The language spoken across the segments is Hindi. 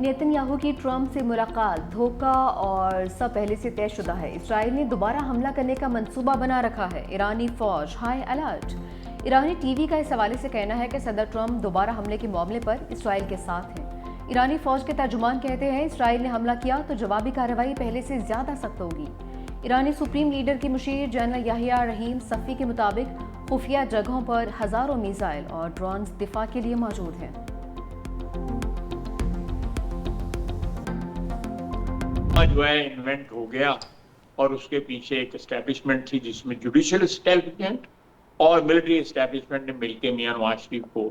नेतन्याहू की ट्रंप से मुलाकात धोखा और सब पहले से तयशुदा है। इसराइल ने दोबारा हमला करने का मंसूबा बना रखा है। ईरानी फौज हाई अलर्ट। ईरानी टीवी का इस हवाले से कहना है कि सदर ट्रंप दोबारा हमले के मामले पर इसराइल के साथ हैं। ईरानी फौज के तर्जुमान कहते हैं इसराइल ने हमला किया तो जवाबी कार्रवाई पहले से ज्यादा सख्त होगी। ईरानी सुप्रीम लीडर के मुशीर जनरल याहिया रहीम सफ़ी के मुताबिक खुफिया जगहों पर हजारों मिसाइल और ड्रोन दिफा के लिए मौजूद हैं। जो है इन्वेंट हो गया और उसके पीछे एक एस्टेब्लिशमेंट थी जिसमें जुडिशियल एस्टेब्लिशमेंट और मिलिट्री एस्टेब्लिशमेंट ने मिलकर मियां नवाज शरीफ को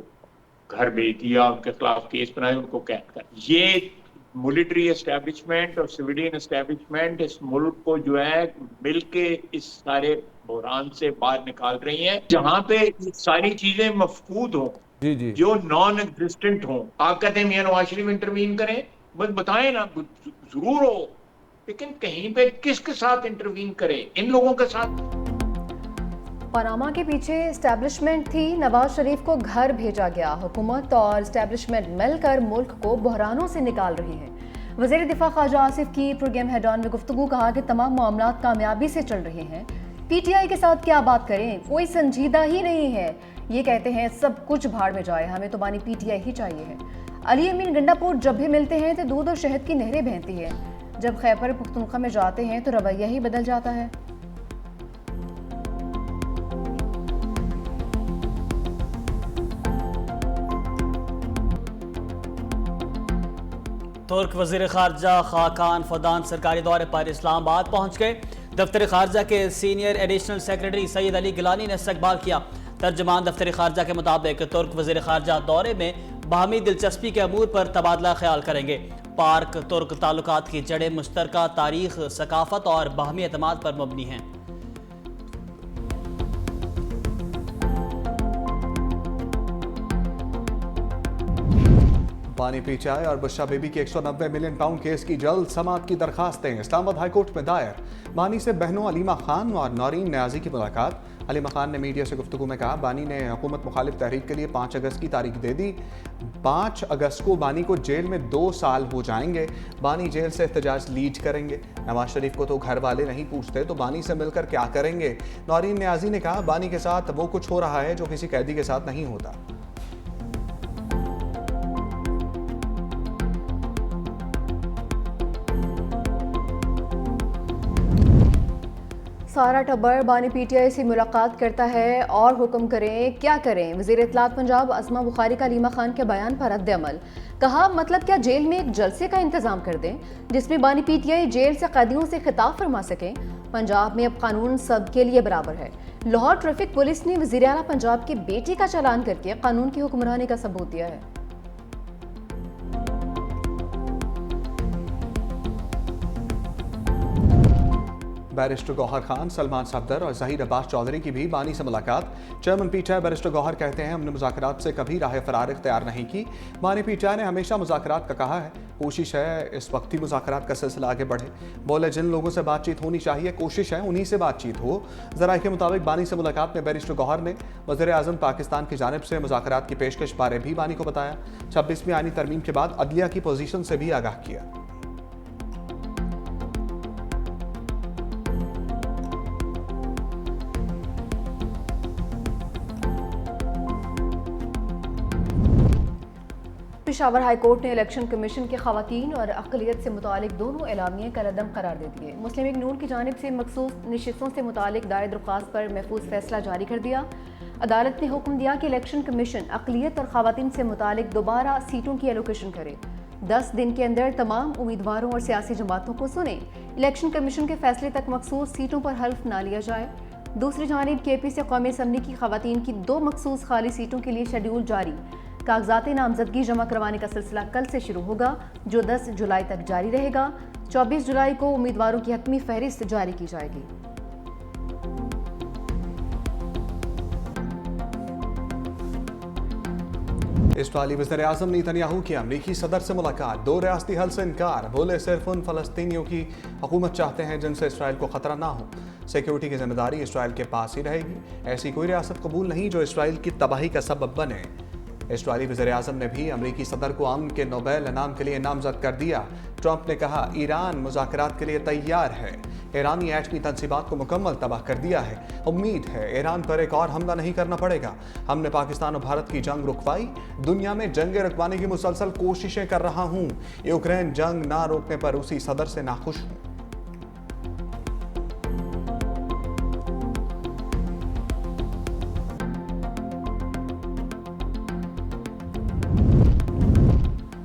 घर भेज दिया, उनके खिलाफ केस बनाए, उनको कैद कर। ये मिलिट्री एस्टेब्लिशमेंट और सिविलियन एस्टेब्लिशमेंट इस मुल्क को जो है मिलके इस सारे बहरान से बाहर निकाल रही हैं, जहां पे सारी चीजें मफकूद हों, जो नॉन एग्जिस्टेंट हों। आप कहते हैं मियां नवाज शरीफ इंटरवीन करें, बस बताएं ना, जरूर हो, लेकिन कहीं पे किसके साथ इंटरवीन करें? इन लोगों के साथ। पनामा के पीछे एस्टेब्लिशमेंट थी, नवाज शरीफ को घर भेजा गया। हुकूमत और एस्टेब्लिशमेंट मिलकर मुल्क को बहरानों से निकाल रही है। वज़ीर दिफा ख्वाजा आसिफ की प्रोग्राम हेड-ऑन में गुफ्तगू कहा कि तमाम मामला कामयाबी से चल रहे हैं। पीटीआई के साथ क्या बात करें, कोई संजीदा ही नहीं है। ये कहते हैं सब कुछ भाड़ में जाए, हमें तो बानी पीटीआई ही चाहिए है। अली अमीन गंडापुर जब भी मिलते हैं तो दूध और शहद की नहरें बहती हैं, जब खैबर पुख्तनख्वा में जाते हैं तो रवैया ही बदल जाता है। तुर्क वज़ीर ख़ारजा खाकान फदान सरकारी दौरे पर इस्लामाबाद पहुँच गए। दफ्तर ख़ारजा के senior additional secretary Syed Ali Gilani ने इस्तकबाल किया। तर्जमान दफ्तर ख़ारजा के मुताबिक तुर्क वज़ीर ख़ारजा दौरे में बाहमी दिलचस्पी के अमूर पर तबादला ख्याल करेंगे। पार्क तुर्क ताल्लुकात की जड़ें मुश्तरका तारीख, सकाफत और बाहमी एतमाद पर मबनी हैं। पानी पी चाय और बुशरा बेबी की 190 मिलियन पाउंड केस की जल्द समाअत की दरखास्तें इस्लामाबाद हाईकोर्ट में दायर। बानी से बहनों अलीमा खान और नौरीन न्याजी की मुलाकात। अलीमा खान ने मीडिया से गुफ्तगू में कहा बानी ने हुकूमत मुखालिफ तहरीक के लिए 5 अगस्त की तारीख दे दी। 5 अगस्त को बानी को जेल में 2 साल हो जाएंगे। बानी जेल से एहतजाज लीड करेंगे। नवाज शरीफ को तो घर वाले नहीं पूछते तो बानी से मिलकर क्या करेंगे। नौरीन न्याजी ने कहा बानी के साथ वो कुछ हो रहा है जो किसी कैदी के साथ नहीं होता। सारा टब्बर बानी पीटीआई से मुलाकात करता है और हुक्म करें क्या करें। वज़ीर इत्तलात पंजाब अज़मा बुखारी का अलीमा खान के बयान पर रद्द अमल। कहा मतलब क्या जेल में एक जलसे का इंतजाम कर दें जिसमें बानी पीटीआई जेल से कैदियों से खिताब फरमा सकें। पंजाब में अब कानून सबके लिए बराबर है। लाहौर ट्रैफिक पुलिस ने वज़ीर आला पंजाब की बेटी का चालान करके कानून की हुक्मरानी का सबूत दिया है। बैरिस्टर गौहर खान, सलमान सफदर और जहीर अब्बास चौधरी की भी बानी से मुलाकात। चेयरमैन पीटीआई बैरिस्टर गौहर कहते हैं हमने मुज़ाकरात से कभी राह फरार इख्तियार नहीं की। बानी पीटीआई ने हमेशा मुज़ाकरात का कहा है, कोशिश है इस वक्त ही मुज़ाकरात का सिलसिला आगे बढ़े। बोले जिन लोगों से बातचीत होनी चाहिए कोशिश है उन्हीं से बातचीत हो। ज़राए के मुताबिक बानी से मुलाकात में बैरिस्टर गौहर ने वज़ीर आज़म पाकिस्तान की जानिब से मुज़ाकरात की पेशकश बारे भी बानी को बताया। 26वीं आईनी तरमीम के बाद अदलिया की पोजीशन से भी आगाह किया। पेशावर हाई कोर्ट ने इलेक्शन कमीशन के खवातीन और अक़लियत से मुतालिक दोनों एलामिये कलअदम करार दे दिए। मुस्लिम लीग नून की जानिब से मखसूस नशिस्तों से मुतालिक दायर दरख्वास्त पर महफूज फैसला जारी कर दिया। अदालत ने हुक्म दिया कि इलेक्शन कमीशन अक़लियत और खवातीन से मुतालिक दोबारा सीटों की एलोकेशन करे। 10 दिन के अंदर तमाम उम्मीदवारों और सियासी जमातों को सुने। इलेक्शन कमीशन के फैसले तक मखसूस सीटों पर हल्फ ना लिया जाए। दूसरी जानिब केपी से कौमी असम्बली की खवातीन की 2 मखसूस खाली सीटों के लिए शेड्यूल जारी। कागजात नामजदगी जमा करवाने का सिलसिला कल से शुरू होगा जो 10 जुलाई तक जारी रहेगा। 24 जुलाई को उम्मीदवारों की हतमी फहरिस्त जारी की जाएगी। इस्राईली वज़ीर-ए-आज़म नेतन्याहू की अमरीकी सदर से मुलाकात। 2 रियासती हल से इनकार। बोले सिर्फ उन फ़लस्तीनियों की हुकूमत चाहते हैं जिनसे इसराइल को ख़तरा ना हो। सिक्योरिटी की जिम्मेदारी इसराइल के पास ही रहेगी। ऐसी कोई रियासत कबूल नहीं जो इसराइल की तबाही का सबब बने। इस्राईली वज़ीर-ए-आज़म ने भी अमरीकी सदर को अमन के नोबेल इनाम के लिए नामजद कर दिया। ट्रंप ने कहा ईरान मुज़ाकरात के लिए तैयार है। ईरानी एटमी तंसीबात को मुकम्मल तबाह कर दिया है। उम्मीद है ईरान पर एक और हमला नहीं करना पड़ेगा। हमने पाकिस्तान और भारत की जंग रुकवाई, दुनिया में जंगें रुकवाने की मुसलसल कोशिशें कर रहा हूँ। यूक्रेन जंग ना रोकने पर रूसी सदर से नाखुश हूँ।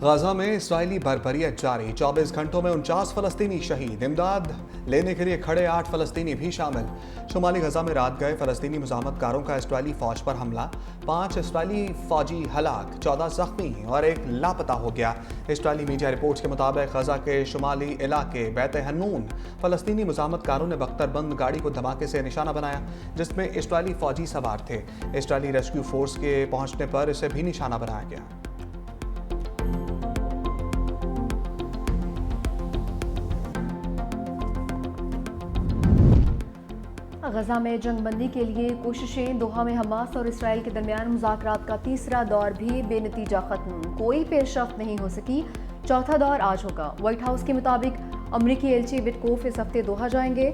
गाजा में इस्राईली बर्बरियत जारी, 24 घंटों में 49 फलस्तीनी शहीद। इमदाद लेने के लिए खड़े 8 फलस्तीनी भी शामिल। शुमाली गजा में रात गए फलस्तीनी मुजाहमतकारों का इस्राईली फौज पर हमला, 5 इस्राईली फौजी हलाक, 14 जख्मी और 1 लापता हो गया। इस्राईली मीडिया रिपोर्ट्स के मुताबिक गजा के शुमाली इलाके बैत हन्नून फलस्तीनी मुजाहमतकारों ने बख्तरबंद गाड़ी को धमाके से निशाना बनाया, जिसमें इस्राईली फौजी सवार थे। इस्राईली रेस्क्यू फोर्स के पहुंचने पर इसे भी निशाना बनाया गया। गजा में जंगबंदी के लिए कोशिशें, दोहा में हमास और इसराइल के दरमियान मुज़ाकरात का तीसरा दौर भी बेनतीजा खत्म, कोई पेशरफ्त नहीं हो सकी। चौथा दौर आज होगा। व्हाइट हाउस के मुताबिक अमरीकी एलची विटकोफ इस हफ्ते दोहा जाएंगे।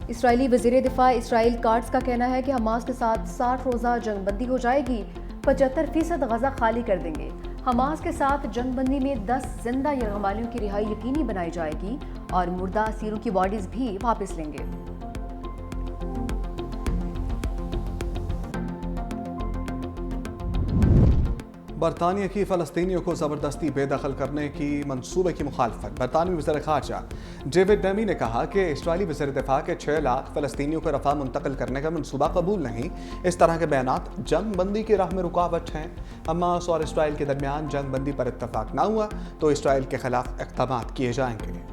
इसराइली वज़ीर दिफा इसराइल कार्ड्स का कहना है कि हमास के साथ 60 रोज़ा जंगबंदी हो जाएगी, 75% गजा खाली कर देंगे। हमास के साथ जंगबंदी में 10 जिंदा यरगमालियों की रिहाई यकीनी बनाई जाएगी और मुर्दा असीरों की बॉडीज भी वापस लेंगे। बरतानिया की फ़लस्तीनियों को ज़बरदस्ती बेदखल करने की मंसूबे की मुखालफत। बरतानवी वज़ीर ख़ारजा डेविड डेमी ने कहा कि इस्राईली वज़ीर दिफा के 6 लाख फ़लस्तीनियों को रफ़ा मुंतकिल करने का मंसूबा कबूल नहीं। इस तरह के बयानात जंग बंदी की राह में रुकावट हैं। हमास और इसराइल के दरमियान जंग बंदी पर इत्तफाक न हुआ तो इसराइल के खिलाफ इक़दामात किए जाएंगे।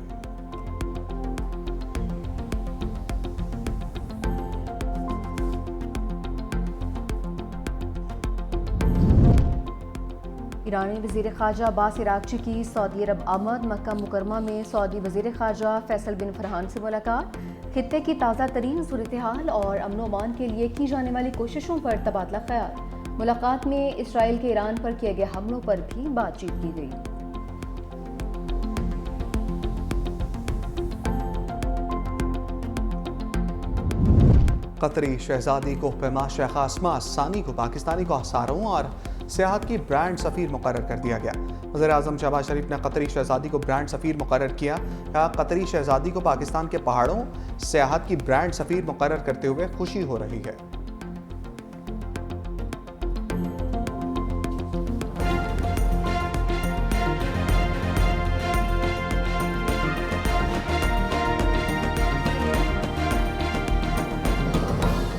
ईरानी वज़ीर ख़ारजा अब्बास इराक़ची की सऊदी अरब आमद। मक्का मुकरमा में सऊदी वज़ीर ख़ारजा फैसल बिन फरहान से मुलाकात। खित्ते की ताज़ा तरीन सूरत हाल और अमन व अमान के लिए की जाने वाली कोशिशों पर तबादला ख्याल। मुलाकात में इसराइल के ईरान पर किए गए हमलों पर भी बातचीत की गई। कतरी शहजादी को पैमा शेख आसमा सानी को पाकिस्तानी को हसारों और सियाहत की ब्रांड सफ़ीर मुकर्रर कर दिया गया। वज़ीर-ए-आज़म शहबाज शरीफ ने कतरी शहजादी को ब्रांड सफ़ीर मुकर्रर किया। कहा कतरी शहजादी को पाकिस्तान के पहाड़ों सियाहत की ब्रांड सफ़ीर मुकर्रर करते हुए खुशी हो रही है।